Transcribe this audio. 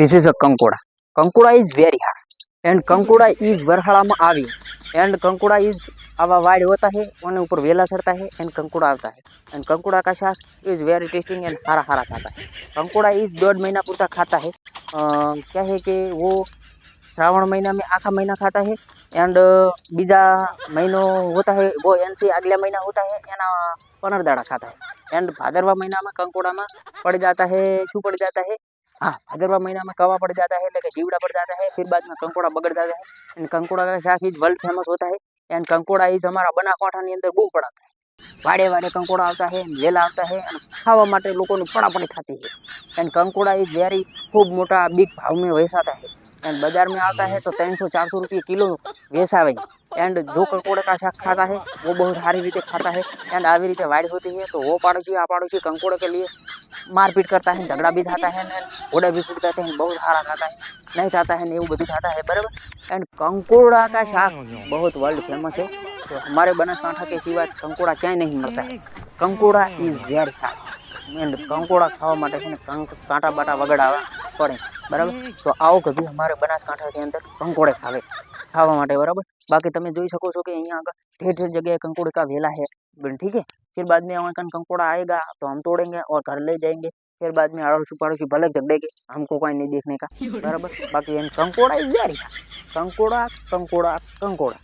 This is a Kankoda. Kankoda is very hard. And Kankoda is वरहाड़ा आवी. And Kankoda is आवा wide होता है और ऊपर वेला चढ़ता है एंड कंकुड़ा आता है एंड कंकुड़ा का शाक इज वेरी टेस्टिंग एंड हरा हरा खाता है। कंकुड़ा इस 1.5 महीना पूरता खाता है। क्या है कि वो श्रावण महीना में आखा महीना खाता है एंड बीजा महीनो होता है वो एनથી अगला महीना होता है एना 15 दाड़ा खाता है एंड भादरवा महीना में कंकुड़ा में पड़ जाता है शू पड़ जाता है। हाँ, भादरवा महीना में कवा पड़ जाता है એટલે કે જીવડા पड़ जाता है फिर बाद में कंकुड़ा बगड़ जाता है एंड कंकुड़ा का शाक इज वर्ल्ड फेमस होता है एंड कंकुड़ा इज हमारा बनासकांठाની અંદર બહુ પડાતા है। वाड़े वाड़े कंकुड़ा आता है वेला आता है અને ખાવા માટે લોકોની પડાપડી થતી है एंड कंकुड़ा इज वेरी खूब मोटा बिग भाव में वेचाता है एंड बाजार में आता है तो 300-400 रुपये किलो वेचावे एंड जो कंकुड़े का शाक खाता है वो बहुत सारी रीते खाता है एंड आवी रीते वाइड होती है तो वो पाड़ोशी आ पाड़ोशी कंकुड़े के लिए मारपीट करता है झगड़ा भी था है घोड़े भी फूट जाते हैं बहुत सारा खाता है नहीं खाता है એવું બધું खाता है बराबर। एंड कंकुड़ा का शाक बहुत वर्ल्ड फेमस है तो हमारे बनासकांठा के सिवाय कंकुड़ा क्या नहीं मिलता है। कंकुड़ा इज वेरी हार्ड एंड कंकुड़ा खावा माटे है कांटा बाटा वगड़ावा पड़े बराबर। तो आओ कभी हमारे बनासकांठा के अंदर कंकुड़े खावा माटे बराबर। बाकी તમે જોઈ શકો છો કે અહીંયા આગળ ढेर ढेर जगह कंकुड़े का वेला है ठीक है। फिर बाद में वहाँ कंकुड़ा आएगा तो हम तोड़ेंगे और घर ले जाएंगे फिर बाद में अड़ोसी पड़ोसी भले झगड़ेंगे हमको कोई नहीं देखने का बराबर। बाकी कंकुड़ा इज वेरी कंकुड़ा कंकुड़ा कंकुड़ा